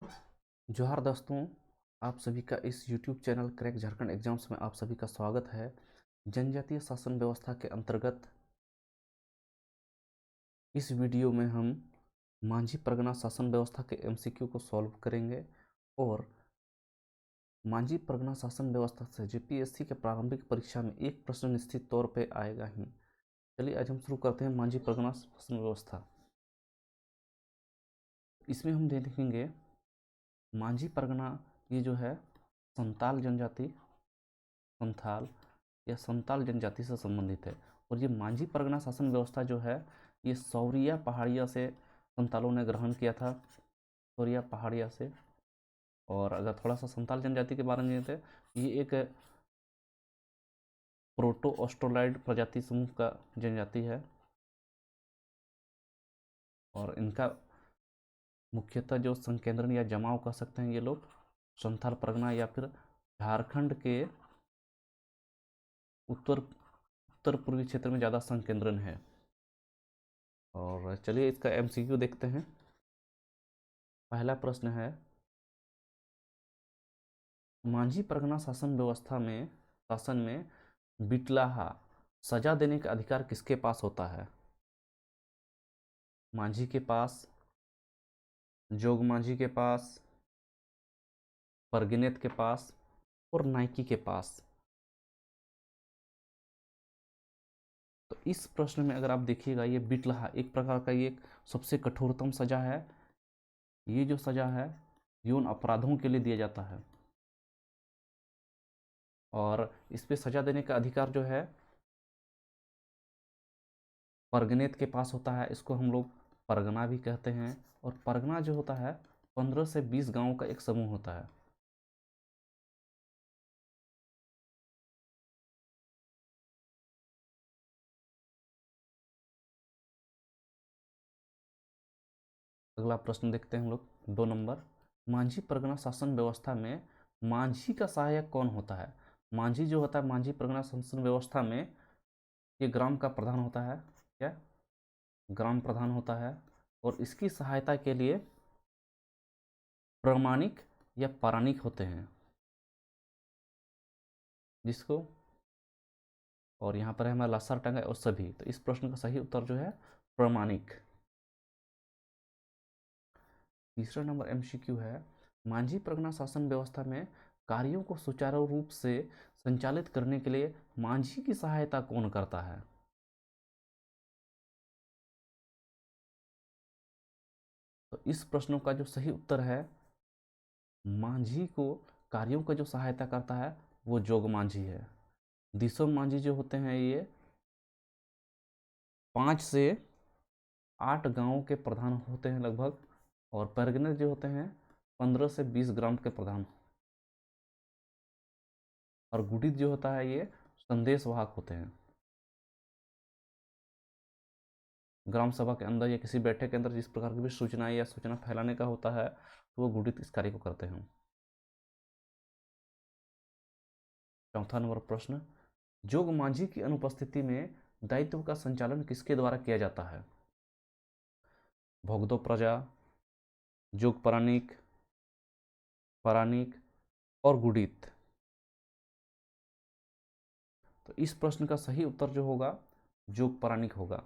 जोहार दोस्तों, आप सभी का इस YouTube channel crack Jharkhand exams में आप सभी का स्वागत है। जनजातीय शासन व्यवस्था के अंतर्गत इस वीडियो में हम मांझी परगना शासन व्यवस्था के MCQ को सॉल्व करेंगे और मांझी परगना शासन व्यवस्था से JPSC के प्रारंभिक परीक्षा में एक प्रश्न निश्चित तौर पे आएगा ही। चलिए आज हम शुरू करते हैं मांझी परगना शासन व्यवस्था। इसमें हम देखेंगे मांझी परगना, ये जो है संताल जनजाति, संथाल या संताल जनजाति से संबंधित है। और ये मांझी परगना शासन व्यवस्था जो है ये सौरिया पहाड़िया से संतालों ने ग्रहण किया था, सौरिया पहाड़िया से। और अगर थोड़ा सा संताल जनजाति के बारे में जानते, ये एक प्रोटो ऑस्ट्रोलाइड प्रजाति समूह का जनजाति है और इनका मुख्यतः जो संकेंद्रण या जमाव कह सकते हैं ये लोग संथाल परगना या फिर झारखंड के उत्तर पूर्वी क्षेत्र में ज़्यादा संकेंद्रण है। और चलिए इसका MCQ देखते हैं। पहला प्रश्न है, मांझी परगना शासन में बिटलाहा सजा देने का अधिकार किसके पास होता है? मांझी के पास, जोग मांझी के पास, परगिनेत के पास और नाइकी के पास। तो इस प्रश्न में अगर आप देखिएगा, ये बिटलाहा एक प्रकार का ये सबसे कठोरतम सजा है। ये जो सजा है यौन अपराधों के लिए दिया जाता है और इस पे सजा देने का अधिकार जो है परगनेत के पास होता है। इसको हम लोग परगना भी कहते हैं। और परगना जो होता है 15 से 20 गांवों का एक समूह होता है। अगला प्रश्न देखते हैं हम लोग, 2 नंबर। मांझी परगना शासन व्यवस्था में मांझी का सहायक कौन होता है? मांझी जो होता है मांझी परगना शासन व्यवस्था में ये ग्राम का प्रधान होता है। क्या? ग्राम प्रधान होता है। और इसकी सहायता के लिए प्रमाणिक या परानिक होते हैं, जिसको, और यहाँ पर है हमारा लसर टंगा और सभी। तो इस प्रश्न का सही उत्तर जो है प्रमाणिक। तीसरा नंबर MCQ है, मांझी परगना शासन व्यवस्था में कार्यों को सुचारू रूप से संचालित करने के लिए मांझी की सहायता कौन करता है? तो इस प्रश्नों का जो सही उत्तर है, मांझी को कार्यों का जो सहायता करता है वो जोग मांझी है। दिसोम मांझी जो होते हैं ये 5 से 8 गांवों के प्रधान होते हैं लगभग। और परगने जो होते हैं 15 से 20 ग्राम के प्रधान। और गुडित जो होता है ये संदेश वाहक होते हैं। ग्राम सभा के अंदर या किसी बैठक के अंदर जिस प्रकार की भी सूचनाएं या सूचना फैलाने का होता है तो वो गुडित इस कार्य को करते हैं। चौथा नंबर प्रश्न, जोग मांझी की अनुपस्थिति में दायित्व का संचालन किसके द्वारा किया जाता है? भोगदो प्रजा, जोग परानिक, परानिक और गुडित। तो इस प्रश्न का सही उत्तर जो होगा जोग परानिक होगा।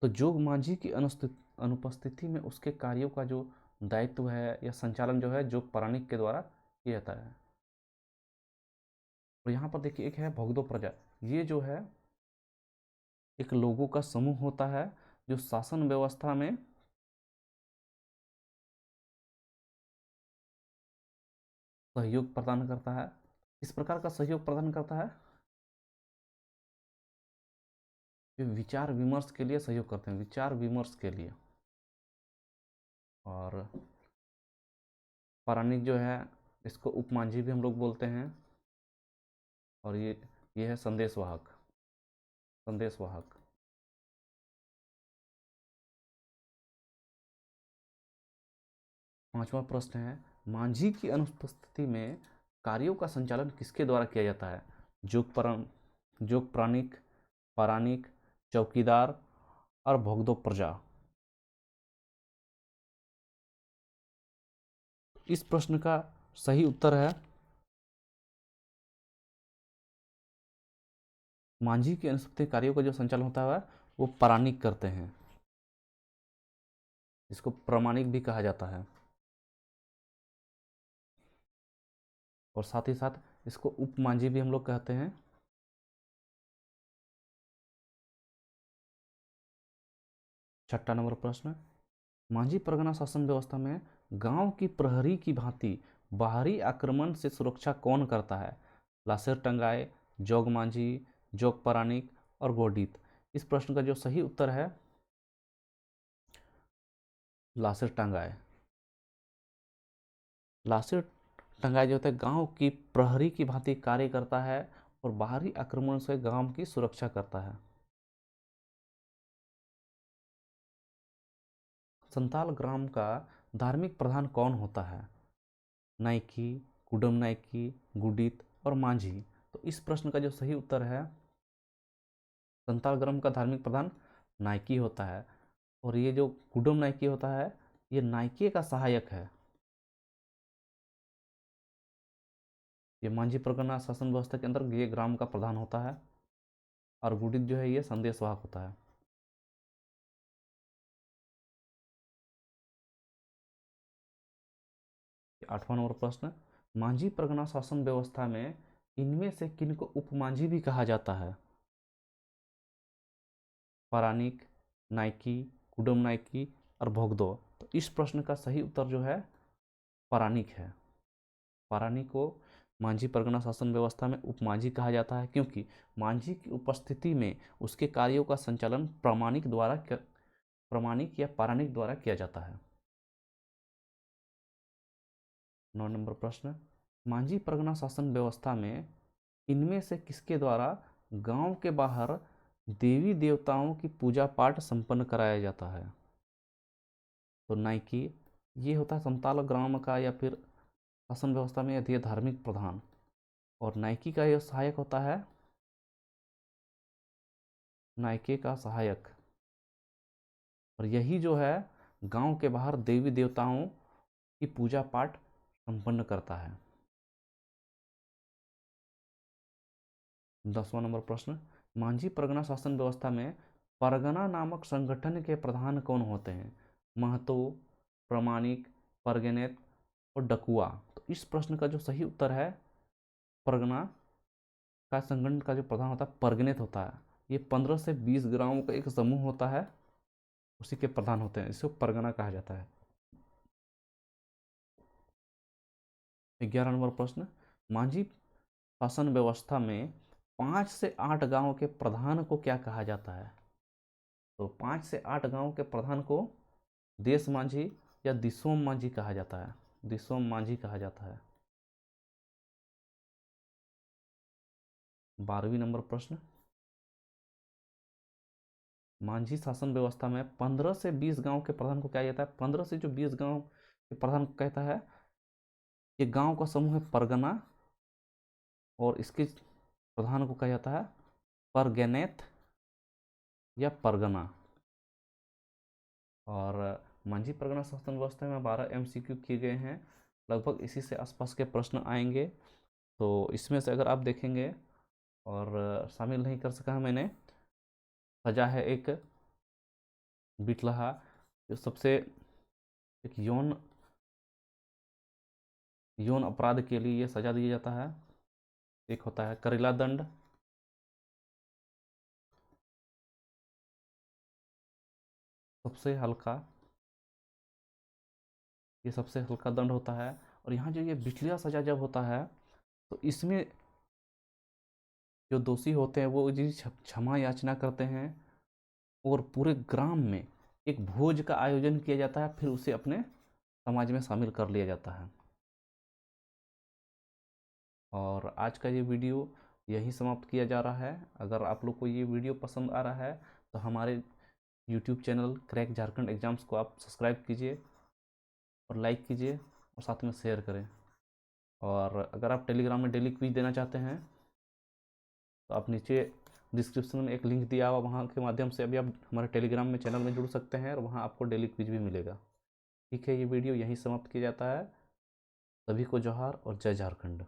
तो जोग मांझी की अनुपस्थिति में उसके कार्यों का जो दायित्व है या संचालन जो है जोग परानिक के द्वारा किया जाता है। और यहाँ पर देखिए एक है भोगदो प्रजा। ये जो है एक लोगों का समूह होता है जो शासन व्यवस्था में सहयोग प्रदान करता है। इस प्रकार का सहयोग प्रदान करता है जो विचार विमर्श के लिए सहयोग करते हैं, विचार विमर्श के लिए। और परानिक जो है इसको उपमांझी भी हम लोग बोलते हैं। और ये है संदेशवाहक, संदेशवाहक। पांचवा प्रश्न है, मांझी की अनुपस्थिति में कार्यों का संचालन किसके द्वारा किया जाता है? जोग प्राणिक, परानिक, चौकीदार और भोगदो प्रजा। इस प्रश्न का सही उत्तर है मांझी के अनुष्ठापित कार्यों का जो संचालन होता है वो परानिक करते हैं, इसको प्रामाणिक भी कहा जाता है, और साथ ही साथ इसको उप मांझी भी हम लोग कहते हैं। छठा नंबर प्रश्न, मांझी परगना शासन व्यवस्था में गांव की प्रहरी की भांति बाहरी आक्रमण से सुरक्षा कौन करता है? लासेर टंगाए, जोग मांझी, जोग परानिक और गोडित। इस प्रश्न का जो सही उत्तर है लासेर टंगाए। लासेर टंगाए जो होता है गांव की प्रहरी की भांति कार्य करता है और बाहरी आक्रमण से गांव की सुरक्षा करता है। संताल ग्राम का धार्मिक प्रधान कौन होता है? नायकी, कुडम नायकी, गुडित और मांझी। तो इस प्रश्न का जो सही उत्तर है संताल ग्राम का धार्मिक प्रधान नायकी होता है, और ये जो कुडम नायकी होता है ये नायके का सहायक है। ये मांझी परगना शासन व्यवस्था के अंदर ये ग्राम का प्रधान होता है, और गुडित जो है ये संदेशवाहक होता है। आठवां नंबर प्रश्न, मांझी परगना शासन व्यवस्था में इनमें से किनको उपमांझी भी कहा जाता है? परानिक, नायकी, कुडम नायकी और भोगदो। तो इस प्रश्न का सही उत्तर जो है परानिक है। परानिक को मांझी परगना शासन व्यवस्था में उपमांझी कहा जाता है, क्योंकि मांझी की उपस्थिति में उसके कार्यों का संचालन प्रामाणिक या परानिक द्वारा किया जाता है। 9 नंबर प्रश्न, मांझी परगना शासन व्यवस्था में इनमें से किसके द्वारा गांव के बाहर देवी देवताओं की पूजा पाठ संपन्न कराया जाता है? तो नायकी, ये होता है संताल ग्राम का या फिर शासन व्यवस्था में यदि धार्मिक प्रधान, और नायकी का यह सहायक होता है नायके का सहायक, और यही जो है गांव के बाहर देवी देवताओं की पूजा पाठ संपन्न करता है। 10वां नंबर प्रश्न, मांझी परगना शासन व्यवस्था में परगना नामक संगठन के प्रधान कौन होते हैं? महतो, प्रामाणिक, परगनेत और डकुआ। तो इस प्रश्न का जो सही उत्तर है परगना का संगठन का जो प्रधान होता है परगनेत होता है। ये 15 से 20 ग्रामों का एक समूह होता है, उसी के प्रधान होते हैं, इसको परगना कहा जाता है। 11 नंबर प्रश्न, मांझी शासन व्यवस्था में 5 से 8 गांव के प्रधान को क्या कहा जाता है? तो 5 से 8 गांव के प्रधान को देश मांझी या दिसोम मांझी कहा जाता है। दिसोम मांझी कहा जाता है। 12वीं नंबर प्रश्न, मांझी शासन व्यवस्था में 15 से 20 गांव के प्रधान को क्या जाता है? 15 से जो 20 गांव के प्रधान को कहता है ये गांव का समूह है परगना, और इसके प्रधान को कहा जाता है परगनेत या परगना। और मांझी परगना शासन व्यवस्था में 12 MCQ किए गए हैं, लगभग इसी से आसपास के प्रश्न आएंगे। तो इसमें से अगर आप देखेंगे, और शामिल नहीं कर सका मैंने, सजा है एक बिटलहा, जो सबसे एक यौन अपराध के लिए ये सजा दिया जाता है। एक होता है करेला दंड, सबसे हल्का, ये सबसे हल्का दंड होता है। और यहाँ जो ये बिचलिया सजा जब होता है तो इसमें जो दोषी होते हैं वो जी क्षमा याचना करते हैं, और पूरे ग्राम में एक भोज का आयोजन किया जाता है, फिर उसे अपने समाज में शामिल कर लिया जाता है। और आज का ये वीडियो यही समाप्त किया जा रहा है। अगर आप लोग को ये वीडियो पसंद आ रहा है तो हमारे YouTube channel crack Jharkhand exams को आप सब्सक्राइब कीजिए और लाइक कीजिए और साथ में शेयर करें। और अगर आप टेलीग्राम में डेली क्विज देना चाहते हैं तो आप नीचे डिस्क्रिप्शन में एक लिंक दिया हुआ, वहाँ के माध्यम से अभी आप हमारे टेलीग्राम में चैनल में जुड़ सकते हैं, और वहाँ आपको डेली क्विज भी मिलेगा। ठीक है, ये वीडियो यहीं समाप्त किया जाता है। सभी को जोहार और जय झारखंड।